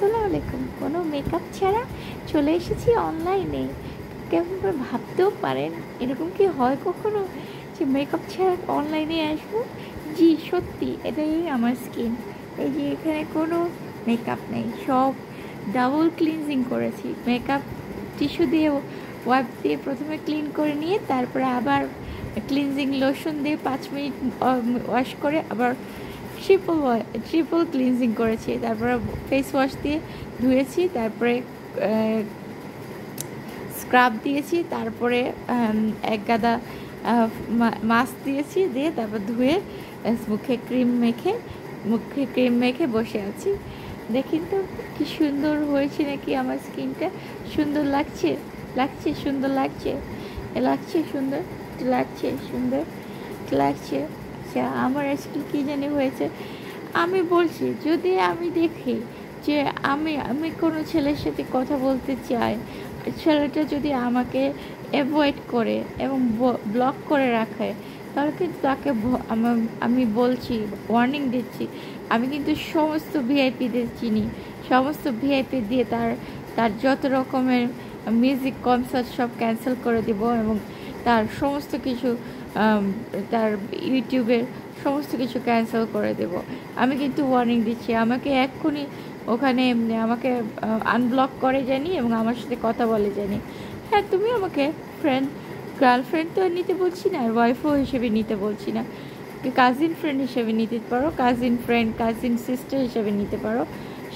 আসসালামু আলাইকুম। কোনো মেকআপ ছাড়া চলে এসেছি অনলাইনে। কেমন করে ভাবতেও পারেন, এরকম কি হয় কখনো যে মেকআপ ছাড়া অনলাইনে আসবো? জি সত্যি, এটাই আমার স্কিন। এই যে এখানে কোনো মেকআপ নেই, সব ডাবল ক্লিনজিং করেছি। মেকআপ টিস্যু দিয়ে ওয়াইপ দিয়ে প্রথমে ক্লিন করে নিয়ে তারপরে আবার ক্লিনজিং লোশন দিয়ে 5 মিনিট ওয়াশ করে আবার ট্রিপল ক্লিনজিং করেছি। তারপরে ফেস ওয়াশ দিয়ে ধুয়েছি, তারপরে স্ক্রাব দিয়েছি, তারপরে এক গাদা মাস্ক দিয়েছি, দিয়ে তারপর ধুয়ে মুখে ক্রিম মেখে বসে আছি। দেখেন তো কি সুন্দর হয়েছে নাকি আমার স্কিনটা? সুন্দর লাগছে সুন্দর লাগছে সুন্দর লাগছে। আচ্ছা, আমার আজকে কী জানি হয়েছে, আমি বলছি যদি আমি দেখি যে আমি কোনো ছেলের সাথে কথা বলতে চাই, ছেলেটা যদি আমাকে অ্যাভয়েড করে এবং ব্লক করে রাখে, তাহলে কিন্তু তাকে আমি বলছি, ওয়ার্নিং দিচ্ছি। আমি কিন্তু সমস্ত ভিআইপিদের চিনি, সমস্ত ভিআইপি দিয়ে তার যত রকমের মিউজিক কনসার্ট সব ক্যান্সেল করে দেব এবং তার সমস্ত কিছু তার ইউটিউবের সমস্ত কিছু ক্যান্সেল করে দেব। আমি কিন্তু ওয়ার্নিং দিচ্ছি। আমাকে এক্ষুনি ওখানে আমাকে আনব্লক করে জানি এবং আমার সাথে কথা বলে জানি। হ্যাঁ, তুমি আমাকে গার্লফ্রেন্ড তো নিতে বলছি না, আর ওয়াইফও হিসেবে নিতে বলছি না, কাজিন ফ্রেন্ড হিসেবে নিতে পারো, কাজিন সিস্টার হিসেবে নিতে পারো,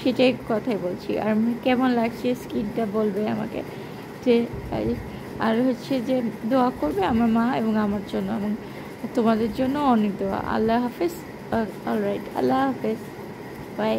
সেটাই কথাই বলছি। আর কেমন লাগছে স্কিনটা বলবে আমাকে। যে আর হচ্ছে যে দোয়া করবে আমার মা এবং আমার জন্য এবং তোমাদের জন্য অনেক দোয়া। আল্লাহ হাফেজ। অলরাইট, আল্লাহ হাফেজ, বাই।